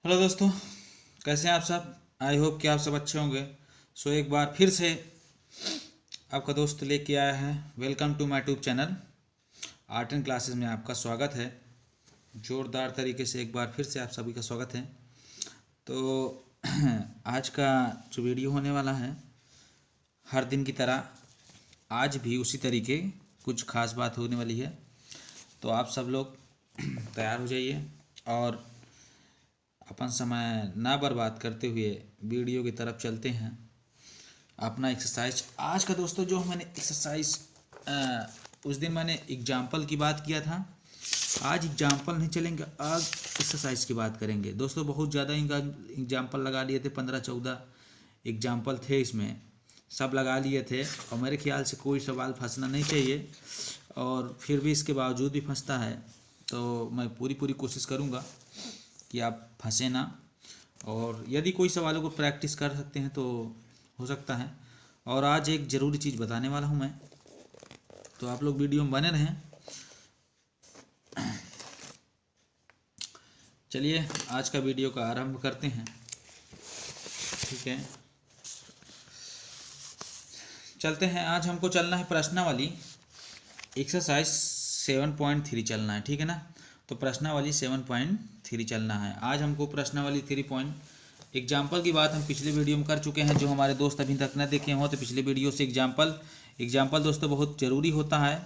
Hello दोस्तों, कैसे हैं आप सब। आई होप कि आप सब अच्छे होंगे। एक बार फिर से आपका दोस्त लेके आया है। Welcome to my YouTube channel art and classes में आपका स्वागत है। ज़ोरदार तरीके से एक बार फिर से आप सभी का स्वागत है। तो आज का जो वीडियो होने वाला है, हर दिन की तरह आज भी उसी तरीके कुछ खास बात होने वाली है। तो आप सब लोग तैयार हो जाइए और अपन समय ना बर्बाद करते हुए वीडियो की तरफ चलते हैं। अपना एक्सरसाइज आज का दोस्तों, जो मैंने एक्सरसाइज उस दिन मैंने एग्जाम्पल की बात किया था, आज एग्जाम्पल नहीं चलेंगे, आज एक्सरसाइज की बात करेंगे दोस्तों। बहुत ज़्यादा एग्जाम्पल लगा लिए थे, 15-14 एग्जाम्पल थे इसमें, सब लगा लिए थे और मेरे ख्याल से कोई सवाल फंसना नहीं चाहिए। और फिर भी इसके बावजूद भी फंसता है तो मैं पूरी कोशिश करूँगा कि आप फंसे ना। और यदि कोई सवालों को प्रैक्टिस कर सकते हैं तो हो सकता है। और आज एक ज़रूरी चीज़ बताने वाला हूँ मैं, तो आप लोग वीडियो में बने रहें। चलिए आज का वीडियो का आरंभ करते हैं। ठीक है, चलते हैं। आज हमको चलना है प्रश्नावली एक्सरसाइज 7.3 चलना है, ठीक है ना। तो प्रश्नावली 7.3 चलना है आज हमको। प्रश्नावली 3 एग्जाम्पल की बात हम पिछले वीडियो में कर चुके हैं। जो हमारे दोस्त अभी तक न देखे हों तो पिछले वीडियो से एग्जाम्पल दोस्तों बहुत ज़रूरी होता है।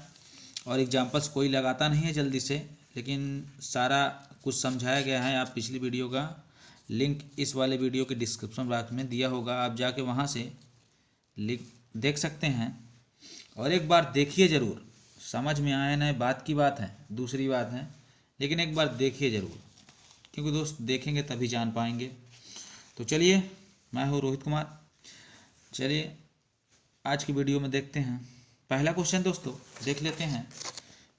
और एग्जाम्पल्स कोई लगाता नहीं है जल्दी से, लेकिन सारा कुछ समझाया गया है। आप पिछली वीडियो का लिंक इस वाले वीडियो के डिस्क्रिप्शन बॉक्स में दिया होगा, आप जाके वहाँ से लिंक देख सकते हैं। और एक बार देखिए ज़रूर, समझ में आए ना, बात की बात है, दूसरी बात है, लेकिन एक बार देखिए ज़रूर, क्योंकि दोस्त देखेंगे तभी जान पाएंगे। तो चलिए, मैं हूँ रोहित कुमार। चलिए आज की वीडियो में देखते हैं। पहला क्वेश्चन दोस्तों देख लेते हैं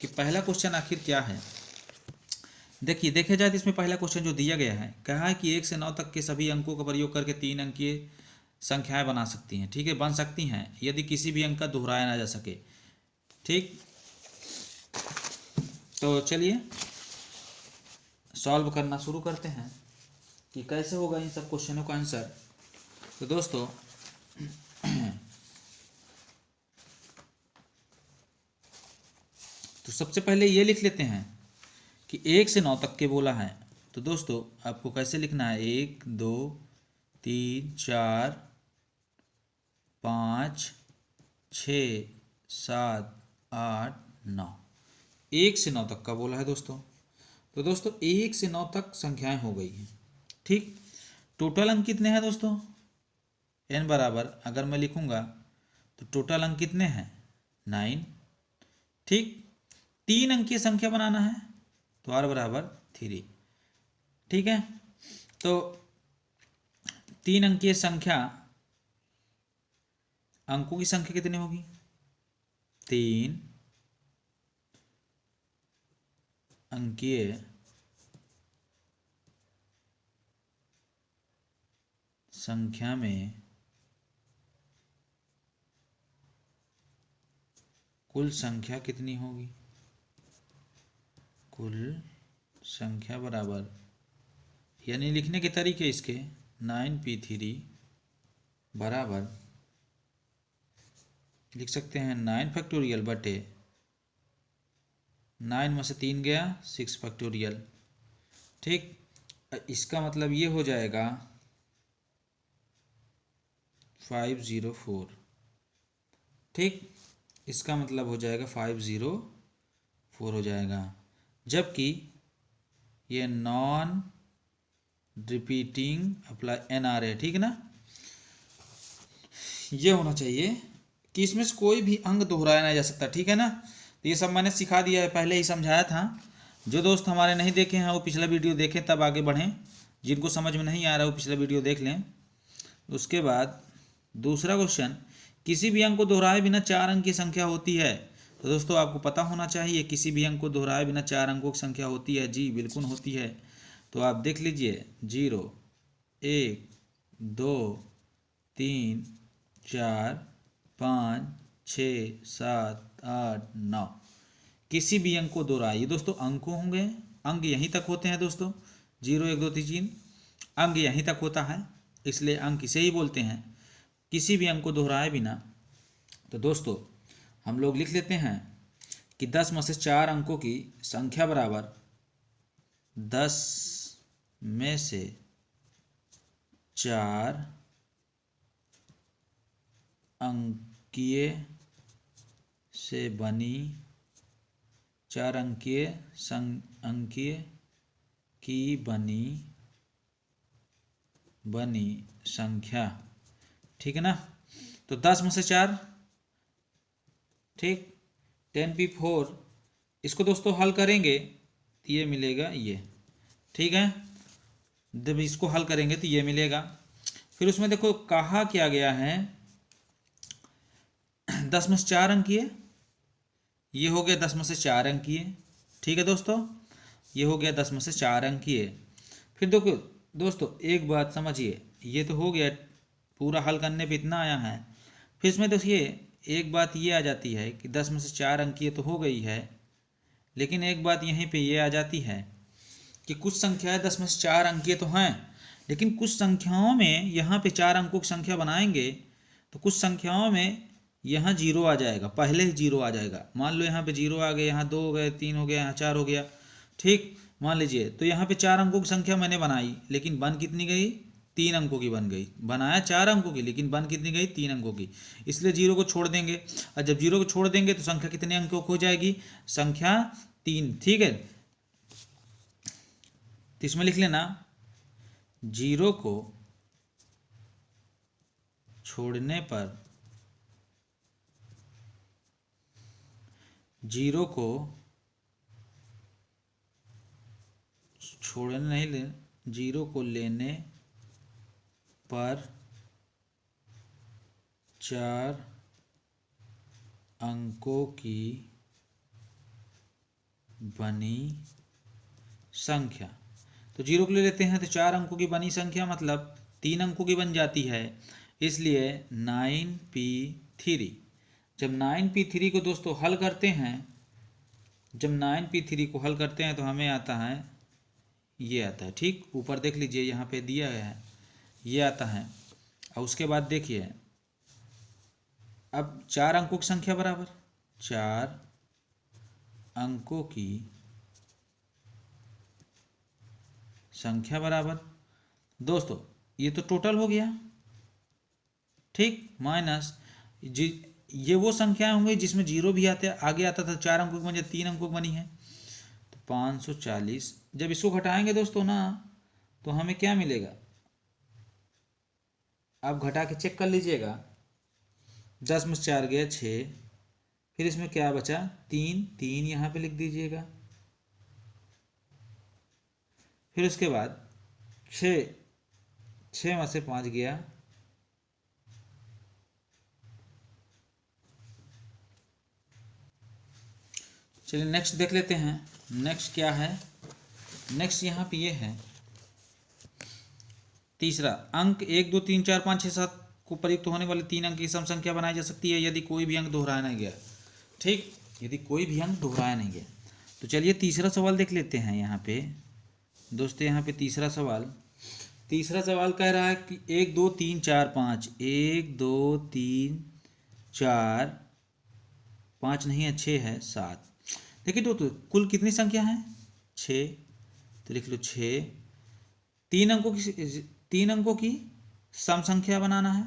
कि पहला क्वेश्चन आखिर क्या है। देखिए, देखे जाए तो इसमें पहला क्वेश्चन जो दिया गया है, कहा है कि 1 से 9 तक के सभी अंकों का प्रयोग करके 3 अंकीय संख्याएं बना सकती हैं। ठीक है, बन सकती हैं यदि किसी भी अंक का दोहराया ना जा सके। ठीक, तो चलिए सॉल्व करना शुरू करते हैं कि कैसे होगा इन सब क्वेश्चनों का आंसर। तो दोस्तों तो सबसे पहले ये लिख लेते हैं कि 1 से 9 तक के बोला है। तो दोस्तों आपको कैसे लिखना है, 1 2 3 4 5 6 7 8 9, 1 से 9 तक का बोला है दोस्तों। तो दोस्तों 1 से 9 तक संख्याएं हो गई हैं। ठीक, टोटल अंक कितने हैं दोस्तों, n बराबर अगर मैं लिखूंगा तो टोटल अंक कितने हैं, 9। ठीक, 3 अंकीय संख्या बनाना है तो r बराबर 3। ठीक है, तो 3 अंकीय संख्या, अंकों की संख्या कितनी होगी, 3 अंकीय संख्या में कुल संख्या कितनी होगी, कुल संख्या बराबर, यानी लिखने के तरीके इसके 9p3 बराबर लिख सकते हैं 9 फैक्टोरियल बटे 9 में से 3 गया 6 फैक्टोरियल। ठीक, इसका मतलब ये हो जाएगा 504। ठीक, इसका मतलब हो जाएगा 504 हो जाएगा, जबकि ये नॉन रिपीटिंग अप्लाई NR है। ठीक है ना, ये होना चाहिए कि इसमें से कोई भी अंक दोहराया नहीं जा सकता। ठीक है ना, तो ये सब मैंने सिखा दिया है, पहले ही समझाया था। जो दोस्त हमारे नहीं देखे हैं वो पिछला वीडियो देखें तब आगे बढ़ें, जिनको समझ में नहीं आ रहा वो पिछला वीडियो देख लें। उसके बाद दूसरा क्वेश्चन, किसी भी अंक को दोहराए बिना 4 अंक की संख्या होती है। तो दोस्तों आपको पता होना चाहिए, किसी भी अंक को दोहराए बिना 4 अंकों की संख्या होती है। जी बिल्कुल होती है। तो आप देख लीजिए, 0 1 2 3 4 5 6 7 8 9, किसी भी अंक को दोहराइए दोस्तों, अंकों होंगे, अंक यहीं तक होते हैं दोस्तों, 0 1 2 3 अंक यहीं तक होता है, इसलिए अंक इसे ही बोलते हैं, किसी भी अंक को दोहराए बिना। तो दोस्तों हम लोग लिख लेते हैं कि 10 में से 4 अंकों की संख्या बराबर 10 में से 4 अंकीय से बनी 4 अंकीय की बनी संख्या। ठीक है ना। तो 10 में से 4, ठीक, 10p4, इसको दोस्तों हल करेंगे तो ये मिलेगा ये। ठीक है, जब इसको हल करेंगे तो ये मिलेगा। फिर उसमें देखो कहा क्या गया है, 10 में से 4 अंकीय, ये हो गया 10 में से 4 अंकीय। ठीक है दोस्तों, ये हो गया 10 में से 4 अंकीय। फिर देखो दोस्तों एक बात समझिए, ये तो हो गया पूरा हल करने पे इतना आया है। फिर इसमें देखिए एक बात ये आ जाती है कि 10 में से 4 अंकीय तो हो गई है, लेकिन एक बात यहीं पे ये आ जाती है कि कुछ संख्याएं 10 में से 4 अंकीय तो हैं, लेकिन कुछ संख्याओं में यहाँ पे 4 अंकों की संख्या बनाएंगे तो कुछ संख्याओं में यहाँ 0 आ जाएगा, पहले ही 0 आ जाएगा। मान लो यहाँ पे 0 आ गए, यहाँ 2 हो गए, 3 हो गया, यहाँ 4 हो गया। ठीक, मान लीजिए तो यहाँ पे 4 अंकों की संख्या मैंने बनाई, लेकिन बन कितनी गई, 3 अंकों की बन गई। बनाया 4 अंकों की, लेकिन बन कितनी गई, 3 अंकों की। इसलिए 0 को छोड़ देंगे, और जब 0 को छोड़ देंगे तो संख्या कितने अंकों की हो जाएगी, संख्या 3। ठीक है, तो इसमें लिख लेना 0 को छोड़ने पर, 0 को छोड़ने नहीं ले, 0 को लेने पर 4 अंकों की बनी संख्या। तो 0 को ले लेते हैं तो 4 अंकों की बनी संख्या मतलब 3 अंकों की बन जाती है, इसलिए 9p3। जब 9p3 को दोस्तों हल करते हैं, जब 9p3 को हल करते हैं तो हमें आता है, ये आता है। ठीक, ऊपर देख लीजिए यहाँ पे दिया गया है, ये आता है। और उसके बाद देखिए अब 4 अंकों की संख्या बराबर 4 अंकों की संख्या बराबर, दोस्तों ये तो टोटल हो गया। ठीक, माइनस ये वो संख्याएं होंगी जिसमें 0 भी आगे आता था, 4 अंकों की बनी, 3 अंकों की बनी है, तो 540। जब इसको घटाएंगे दोस्तों ना तो हमें क्या मिलेगा, आप घटा के चेक कर लीजिएगा। 10 में 4 गया 6, फिर इसमें क्या बचा 3, 3 यहाँ पे लिख दीजिएगा। फिर उसके बाद 6 में से 5 गया, चलिए नेक्स्ट देख लेते हैं। नेक्स्ट क्या है, नेक्स्ट यहाँ पे ये है तीसरा अंक 1 2 3 4 5 6 7 को प्रयुक्त होने वाले 3 अंक की सम संख्या बनाई जा सकती है यदि कोई भी अंक दोहराया नहीं गया। ठीक, यदि कोई भी अंक दोहराया नहीं गया। तो चलिए तीसरा सवाल देख लेते हैं। यहाँ पे दोस्तों यहाँ पे तीसरा सवाल कह रहा है कि 1 2 3 4 5, 1 2 3 4 5 नहीं है, 6 है, 7। देखिए दोस्तों कुल कितनी संख्या है, 6, तो लिख लो 6। 3 अंकों की सम संख्या बनाना है।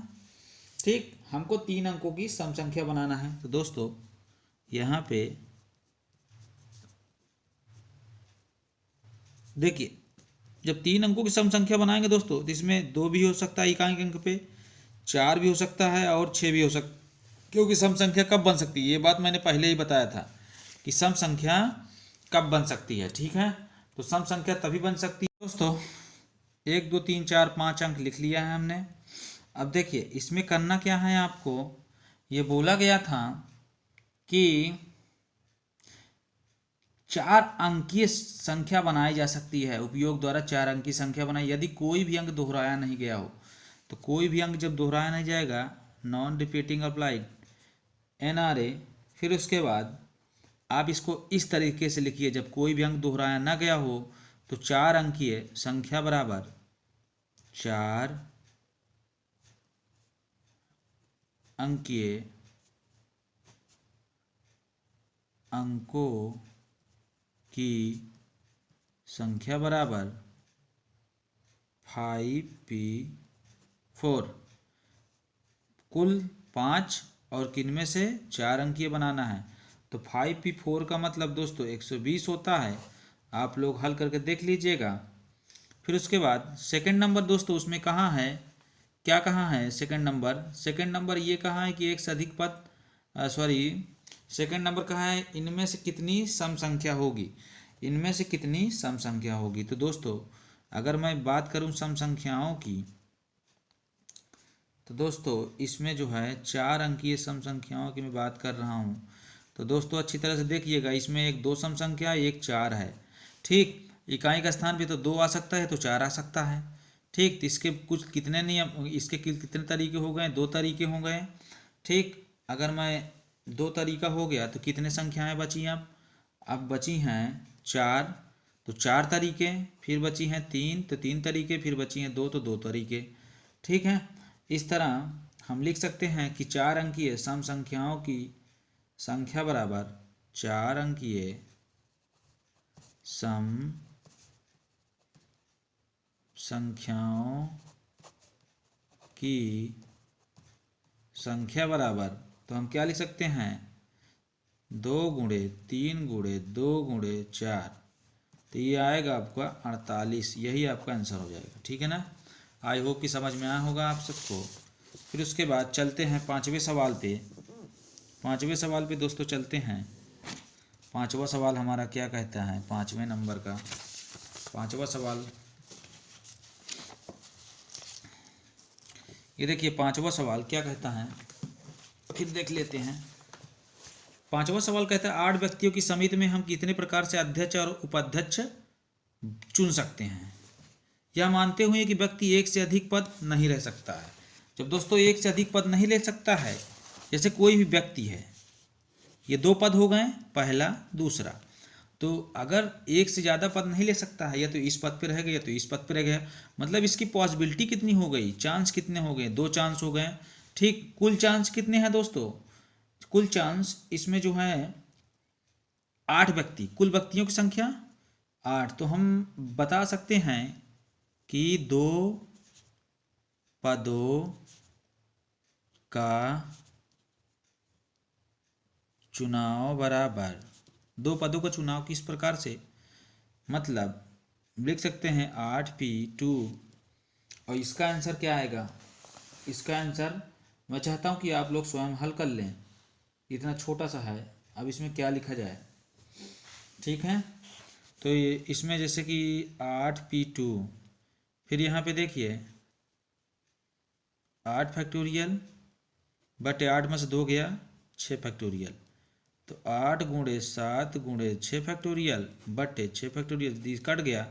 ठीक, हमको 3 अंकों की सम संख्या बनाना है। तो दोस्तों यहाँ पे देखिए जब 3 अंकों की सम संख्या बनाएंगे दोस्तों तो इसमें 2 भी हो सकता है इकाई अंक पे, 4 भी हो सकता है और 6 भी हो सकता, क्योंकि सम संख्या कब बन सकती है, ये बात मैंने पहले ही बताया था कि सम संख्या कब बन सकती है। ठीक है, तो सम संख्या तभी बन सकती है दोस्तों। 1 2 3 4 5 अंक लिख लिया है हमने। अब देखिए इसमें करना क्या है, आपको ये बोला गया था कि 4 अंकीय संख्या बनाई जा सकती है, उपयोग द्वारा 4 अंकीय संख्या बनाई यदि कोई भी अंक दोहराया नहीं गया हो। तो कोई भी अंक जब दोहराया नहीं जाएगा, नॉन रिपीटिंग अप्लाइड, NRA। फिर उसके बाद आप इसको इस तरीके से लिखिए, जब कोई भी अंक दोहराया ना गया हो तो 4 अंकीय संख्या बराबर 4 अंकीय अंकों की संख्या बराबर 5p4। कुल 5 और किनमें से 4 अंकीय बनाना है। तो 5p4 का मतलब दोस्तों 120 होता है। आप लोग हल करके देख लीजिएगा। फिर उसके बाद सेकंड नंबर दोस्तों उसमें कहाँ है, क्या कहाँ है सेकंड नंबर ये कहाँ है कि एक से अधिक पद, सेकंड नंबर कहाँ है, इनमें से कितनी सम संख्या होगी, इनमें से कितनी सम संख्या होगी। तो दोस्तों अगर मैं बात करूं सम संख्याओं की, तो दोस्तों इसमें जो है 4 अंकीय सम संख्याओं की मैं बात कर रहा हूं। तो दोस्तों अच्छी तरह से देखिएगा, इसमें एक 2 सम संख्या एक 4 है। ठीक, इकाई का स्थान भी तो 2 आ सकता है तो 4 आ सकता है। ठीक, तो इसके कुछ कितने नियम, इसके कितने तरीके हो गए, 2 तरीके हो गए। ठीक, अगर मैं 2 तरीका हो गया तो कितने संख्याएं बची अब बची हैं 4, तो 4 तरीके, फिर बची हैं 3 तो 3 तरीके, फिर बची हैं 2 तो 2 तरीके। ठीक है, इस तरह हम लिख सकते हैं कि 4 अंकीय सम संख्याओं की संख्या बराबर 4 अंकीय सम संख्याओं की संख्या बराबर, तो हम क्या लिख सकते हैं 2 गुणे 3 गुणे 2 गुणे 4, तो ये आएगा आपका 48। यही आपका आंसर हो जाएगा। ठीक है ना, आई होप कि समझ में आया होगा आप सबको। फिर उसके बाद चलते हैं पाँचवें सवाल पे। पाँचवें सवाल पे दोस्तों चलते हैं। पाँचवा सवाल हमारा क्या कहता है, पाँचवें नंबर का पाँचवा सवाल, ये देखिए पाँचवा सवाल क्या कहता है, फिर देख लेते हैं। पाँचवा सवाल कहता है 8 व्यक्तियों की समिति में हम कितने प्रकार से अध्यक्ष और उपाध्यक्ष चुन सकते हैं, यह मानते हुए कि व्यक्ति एक से अधिक पद नहीं रह सकता है। जब दोस्तों एक से अधिक पद नहीं ले सकता है, जैसे कोई भी व्यक्ति है, ये 2 पद हो गए पहला दूसरा, तो अगर एक से ज़्यादा पद नहीं ले सकता है, या तो इस पद पे रह गया या तो इस पद पे रह गया, मतलब इसकी पॉसिबिलिटी कितनी हो गई, चांस कितने हो गए, 2 चांस हो गए। ठीक, कुल चांस कितने हैं दोस्तों, कुल चांस इसमें जो है 8 व्यक्ति, कुल व्यक्तियों की संख्या 8, तो हम बता सकते हैं कि 2 पदों का चुनाव बराबर, 2 पदों का चुनाव किस प्रकार से, मतलब लिख सकते हैं 8p2, और इसका आंसर क्या आएगा, इसका आंसर मैं चाहता हूं कि आप लोग स्वयं हल कर लें, इतना छोटा सा है, अब इसमें क्या लिखा जाए। ठीक है, तो ये इसमें जैसे कि 8p2, फिर यहाँ पे देखिए 8 फैक्टोरियल बटे 8 में से 2 गया 6 फैक्टोरियल, तो 8 गुणे 7 गुणे 6 फैक्टोरियल बटे 6 फैक्टोरियल कट गया,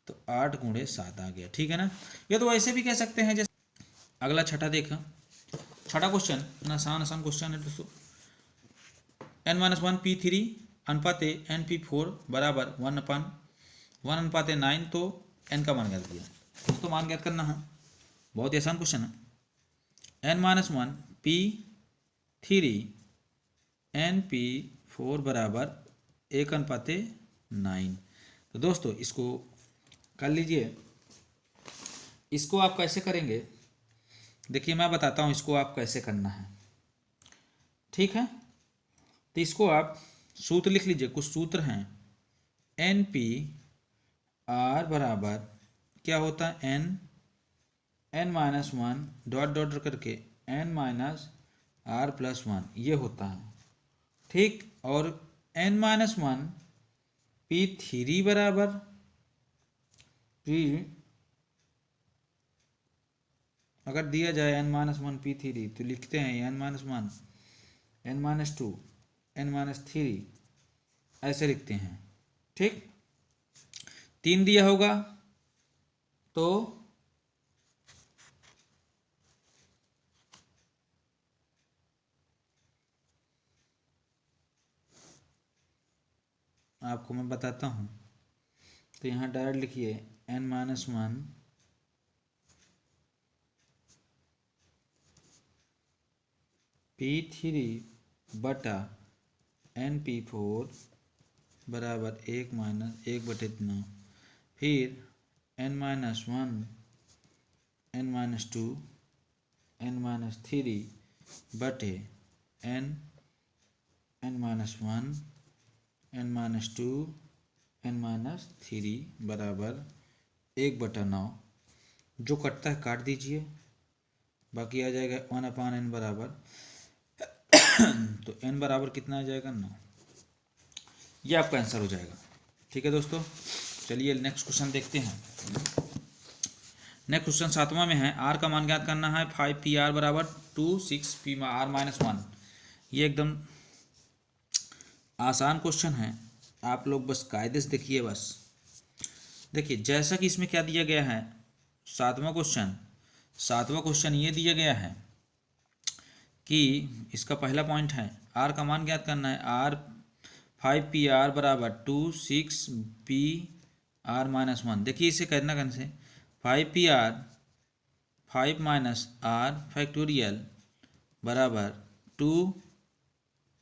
तो 8 गुणे 7 आ गया। ठीक है ना, ये तो ऐसे भी कह सकते हैं। जैसे अगला छठा देखा, छठा क्वेश्चन आसान आसान क्वेश्चन है दोस्तों। n-1p3 अनुपात n p4 बराबर 1/1/9, तो n का मान ज्ञात किया दोस्तों, मान ज्ञात करना है, बहुत ही आसान क्वेश्चन है। n-1p3 np4 बराबर 1/9, तो दोस्तों इसको कर लीजिए। इसको आप कैसे करेंगे, देखिए मैं बताता हूँ इसको आप कैसे करना है। ठीक है, तो इसको आप सूत्र लिख लीजिए, कुछ सूत्र हैं। NPR बराबर क्या होता है, n-1 डॉट डॉट करके n-r+1 ये होता है। ठीक, और n-1 p3 बराबर p, अगर दिया जाए n-1 p3 तो लिखते हैं n-1 n-2 n-3 ऐसे लिखते हैं। ठीक, 3 दिया होगा तो आपको मैं बताता हूँ, तो यहाँ डायरेक्ट लिखिए n-1 P3 बटा NP4 बराबर 1 - 1/9। फिर n-1 n-2 n-3 बटे n-1 n-2 n-3 बराबर 1/9। जो कटता है काट दीजिए, बाकी आ जाएगा 1/n बराबर तो n बराबर कितना आ जाएगा 9। ये आपका आंसर हो जाएगा। ठीक है दोस्तों, चलिए नेक्स्ट क्वेश्चन देखते हैं। नेक्स्ट क्वेश्चन 7वां में है, r का मान ज्ञात करना है। 5pr बराबर 2 6pr-1। ये एकदम आसान क्वेश्चन है, आप लोग बस कायदे से देखिए। बस देखिए जैसा कि इसमें क्या दिया गया है, सातवां क्वेश्चन ये दिया गया है कि इसका पहला पॉइंट है r का मान ज्ञात करना है। r 5pr बराबर 2 6pr-1। देखिए इसे करना कैसे, 5pr 5 - r फैक्टोरियल बराबर 2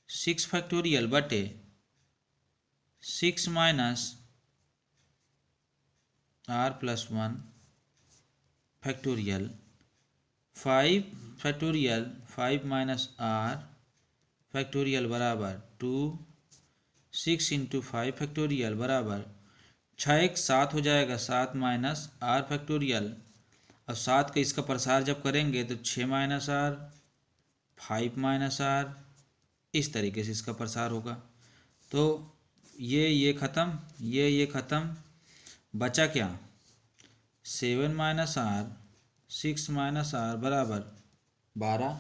6 फैक्टोरियल बटे 6 - r+1 factorial 5 factorial 5 - r factorial बराबर 2 6 × 5 फैक्टोरियल बराबर 6 1 7 हो जाएगा, 7 - r फैक्टोरियल। अब 7 का इसका प्रसार जब करेंगे तो 6 - r 5 - r, इस तरीके से इसका प्रसार होगा। तो ये ख़त्म, ये ख़त्म, बचा क्या 7 - r 6 - r बराबर 12।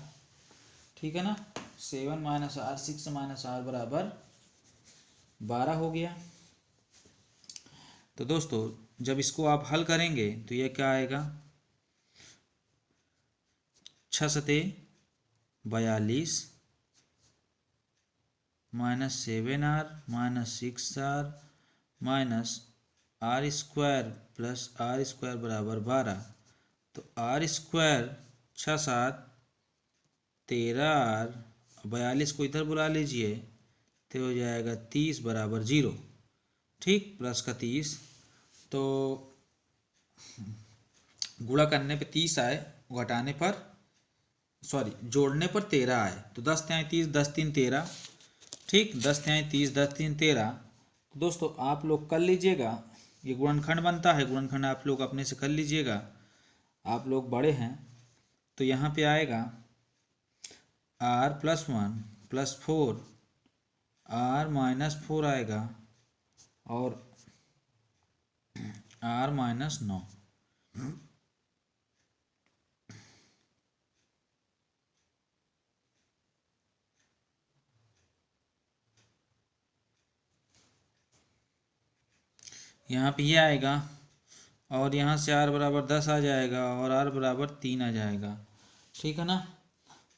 ठीक है ना, 7 - r 6 - r बराबर 12 हो गया। तो दोस्तों जब इसको आप हल करेंगे तो ये क्या आएगा, 6 × 7 = 42 -7r -6r -r² + r² बराबर 12। तो r² 6 7 13r, 42 को इधर बुला लीजिए तो हो जाएगा 30 बराबर 0। ठीक, प्लस का 30, तो गुणा करने पे 30 आए, घटाने पर जोड़ने पर 13 आए, तो 10 × 30 10 × 3 13। ठीक, 10 × 30 10 × 3 13। तो दोस्तों आप लोग कर लीजिएगा, ये गुणनखंड बनता है, गुणनखंड आप लोग अपने से कर लीजिएगा, आप लोग बड़े हैं। तो यहाँ पे आएगा r+1 + 4 r-4 आएगा और r-9। यहाँ पे ये आएगा और यहाँ से r बराबर 10 आ जाएगा और r बराबर 3 आ जाएगा। ठीक है ना,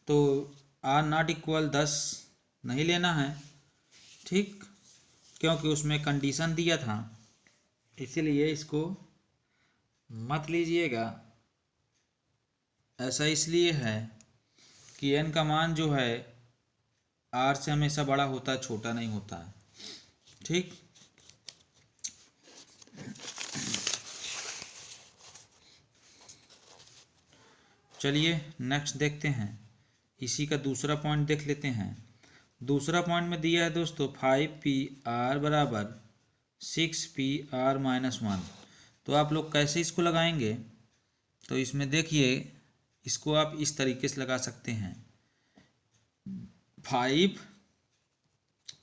तो r ≠ 10 नहीं लेना है। ठीक, क्योंकि उसमें कंडीशन दिया था, इसीलिए इसको मत लीजिएगा। ऐसा इसलिए है कि n का मान जो है r से हमेशा बड़ा होता है, छोटा नहीं होता है। ठीक, चलिए नेक्स्ट देखते हैं, इसी का दूसरा पॉइंट देख लेते हैं। दूसरा पॉइंट में दिया है दोस्तों 5pr बराबर 6pr-1। तो आप लोग कैसे इसको लगाएंगे, तो इसमें देखिए इसको आप इस तरीके से लगा सकते हैं, 5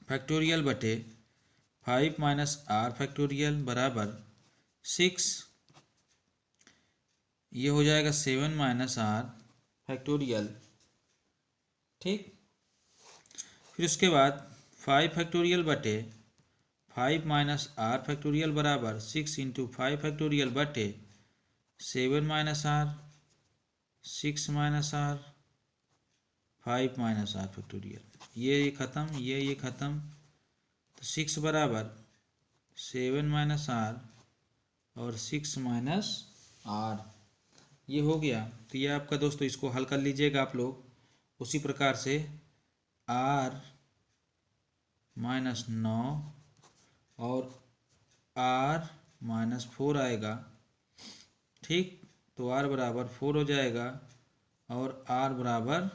फैक्टोरियल बटे 5 - r फैक्टोरियल बराबर 6, ये हो जाएगा 7 - r फैक्टोरियल। ठीक, फिर उसके बाद 5 फैक्टोरियल बटे 5 - r फैक्टोरियल बराबर 6 × 5 फैक्टोरियल बटे 7 - r 6 - r 5 - r फैक्टोरियल। ये ख़त्म, ये ख़त्म, तो 6 बराबर 7 - r और 6 - r, ये हो गया। तो ये आपका दोस्तों, इसको हल कर लीजिएगा आप लोग, उसी प्रकार से R - 9 और R - 4 आएगा। ठीक, तो R बराबर 4 हो जाएगा और R बराबर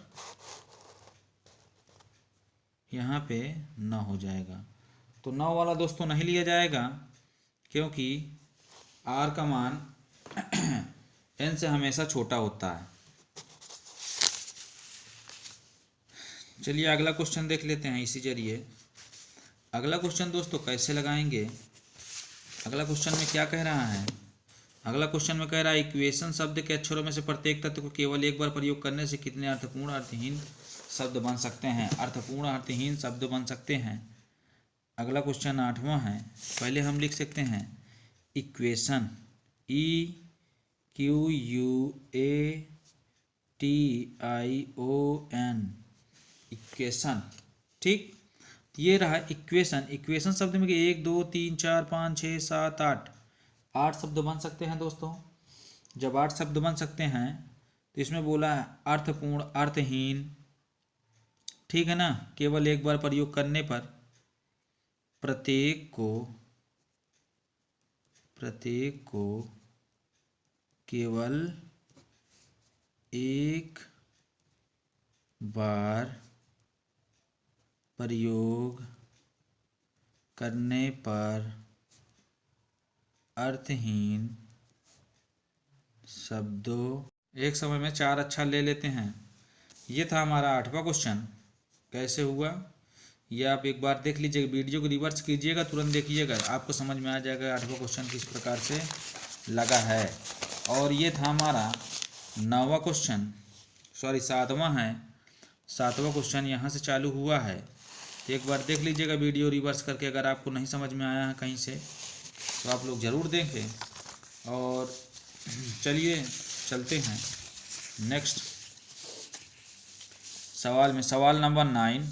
यहाँ पे 9 हो जाएगा। तो 9 वाला दोस्तों नहीं लिया जाएगा, क्योंकि R का मान n से हमेशा छोटा होता है। चलिए अगला क्वेश्चन देख लेते हैं इसी जरिए। अगला क्वेश्चन दोस्तों कैसे लगाएंगे, अगला क्वेश्चन में क्या कह रहा है? अगला क्वेश्चन में कह रहा है इक्वेशन शब्द के अक्षरों में से प्रत्येक तत्व को केवल एक बार प्रयोग करने से कितने अर्थपूर्ण अर्थहीन शब्द बन सकते हैं। अर्थपूर्ण अर्थहीन शब्द बन सकते हैं। अगला क्वेश्चन 8वां है। पहले हम लिख सकते हैं इक्वेशन, EQUATION, इक्वेशन। ठीक, ये रहा इक्वेशन। इक्वेशन शब्द में 1 2 3 4 5 6 7 8 शब्द बन सकते हैं दोस्तों। जब 8 शब्द बन सकते हैं तो इसमें बोला है अर्थपूर्ण अर्थहीन, ठीक है ना, केवल एक बार प्रयोग करने पर प्रत्येक को केवल एक बार प्रयोग करने पर अर्थहीन शब्दों, एक समय में 4 अक्षर ले लेते हैं। ये था हमारा 8वां क्वेश्चन। कैसे हुआ ये आप एक बार देख लीजिएगा, वीडियो को रिवर्स कीजिएगा, तुरंत देखिएगा, आपको समझ में आ जाएगा 8वां क्वेश्चन किस प्रकार से लगा है। और ये था हमारा 9वां क्वेश्चन, सॉरी 7वां है। 7वां क्वेश्चन यहाँ से चालू हुआ है, तो एक बार देख लीजिएगा वीडियो रिवर्स करके। अगर आपको नहीं समझ में आया है कहीं से तो आप लोग ज़रूर देखें। और चलिए चलते हैं नेक्स्ट सवाल में। सवाल नंबर 9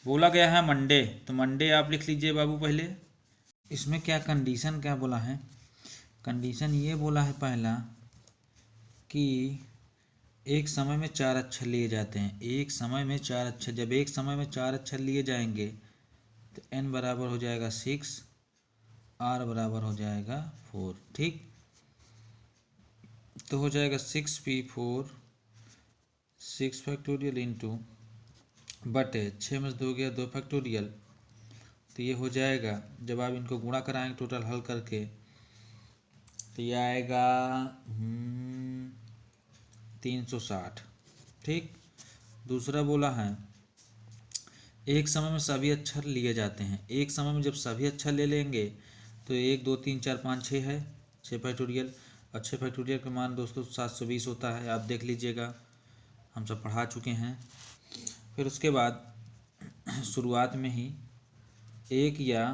बोला गया है मंडे, तो मंडे आप लिख लीजिए बाबू पहले। इसमें क्या कंडीशन क्या बोला है? कंडीशन ये बोला है पहला कि एक समय में 4 अक्षर लिए जाते हैं। एक समय में 4 अक्षर, जब एक समय में 4 अक्षर लिए जाएंगे तो n बराबर हो जाएगा 6, r बराबर हो जाएगा 4। ठीक, तो हो जाएगा 6p4 6 फैक्टोरियल इंटू बटे 6 में 2 गया 2 फैक्टोरियल, तो ये हो जाएगा जब आप इनको गुणा कराएंगे टोटल हल करके तो ये आएगा 360। ठीक, दूसरा बोला है एक समय में सभी अक्षर लिए जाते हैं। एक समय में जब सभी अक्षर ले लेंगे तो 1 2 3 4 5 6 है, 6 फैक्टोरियल। और 6 फैक्टोरियल का मान दोस्तों 720 होता है, आप देख लीजिएगा, हम सब पढ़ा चुके हैं। फिर उसके बाद शुरुआत में ही एक या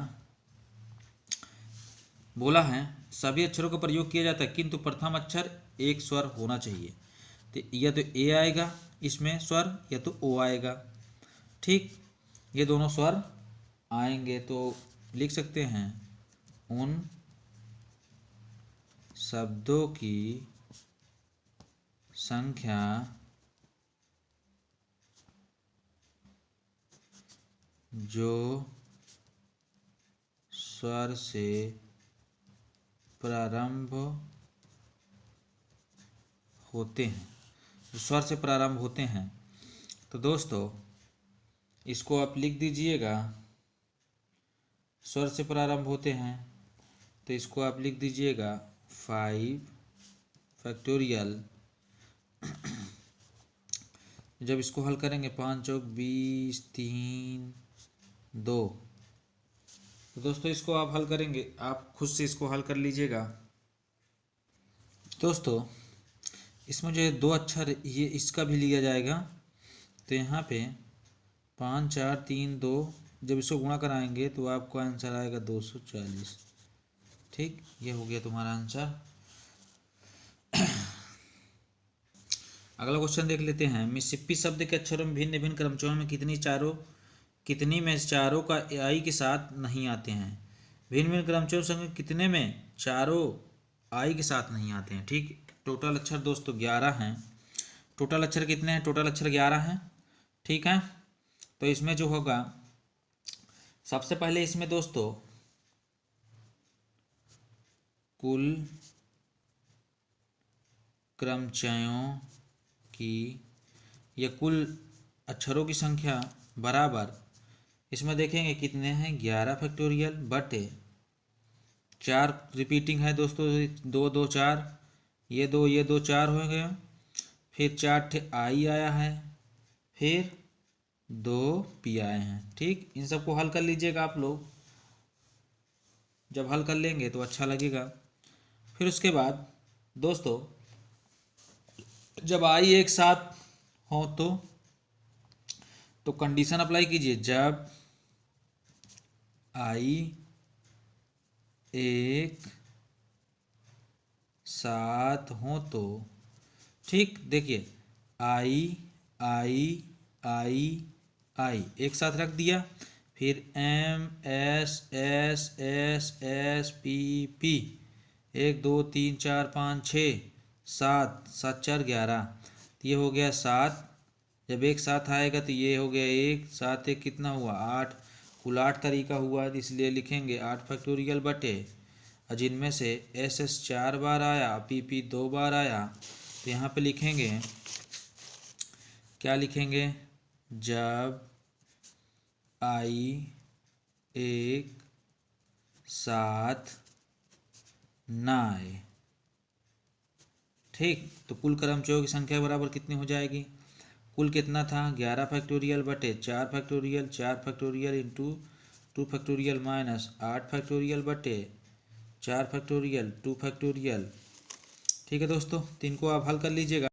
बोला है सभी अक्षरों का प्रयोग किया जाता है, किंतु प्रथम अक्षर एक स्वर होना चाहिए। तो या तो ए आएगा इसमें स्वर या तो ओ आएगा। ठीक, ये दोनों स्वर आएंगे तो लिख सकते हैं उन शब्दों की संख्या जो स्वर से प्रारंभ होते हैं, जो स्वर से प्रारंभ होते हैं। तो दोस्तों इसको आप लिख दीजिएगा, स्वर से प्रारंभ होते हैं तो इसको आप लिख दीजिएगा 5 फैक्टोरियल। जब इसको हल करेंगे 5 चौक 20 3 2, तो दोस्तों इसको आप हल करेंगे, आप खुद से इसको हल कर लीजिएगा। दोस्तों इसमें जो है 2 अक्षर ये इसका भी लिया जाएगा, तो यहाँ पे 5 4 3 2, जब इसको गुणा कराएंगे तो आपको आंसर आएगा 240। ठीक, ये हो गया तुम्हारा आंसर। अगला क्वेश्चन देख लेते हैं। मिसिप्पी शब्द के अक्षरों में भिन्न भिन्न क्रमचयों में कितनी में चारों का आई के साथ नहीं आते हैं। भिन्न भिन्न क्रमचयों संग कितने में चारों आई के साथ नहीं आते हैं। ठीक, टोटल अक्षर दोस्तों 11 हैं। टोटल अक्षर कितने हैं? टोटल अक्षर 11 हैं ठीक है। तो इसमें जो होगा, सबसे पहले इसमें दोस्तों कुल क्रमचयों की या कुल अक्षरों की संख्या बराबर, इसमें देखेंगे कितने हैं, 11 फैक्टोरियल बटे 4 रिपीटिंग है दोस्तों, 2 2 4, ये 2 4 हो गए, फिर 4 ठे आई आया है, फिर 2 पी आए हैं। ठीक, इन सबको हल कर लीजिएगा आप लोग, जब हल कर लेंगे तो अच्छा लगेगा। फिर उसके बाद दोस्तों जब आई एक साथ हो तो कंडीशन अप्लाई कीजिए, जब आई एक साथ हो तो, ठीक, देखिए आई आई आई आई एक साथ रख दिया, फिर M S S S S P P, 1 2 3 4 5 6 7, 7 4 11, तो ये हो गया 7। जब एक साथ आएगा तो ये हो गया 1 7 1 कितना हुआ 8, कुल 8 तरीका हुआ, इसलिए लिखेंगे 8 फैक्टोरियल बटे, जिनमें से एस एस 4 बार आया, पी पी 2 बार आया, तो यहाँ पे लिखेंगे, क्या लिखेंगे, जब आई एक साथ ना आए। ठीक, तो कुल क्रमचयों की संख्या बराबर कितनी हो जाएगी, कुल कितना था 11 फैक्टोरियल बटे 4 factorial, 4 factorial into 2 factorial minus 8 factorial बटे 4 फैक्टोरियल 2 फैक्टोरियल। ठीक है दोस्तों, तो इनको आप हल कर लीजिएगा।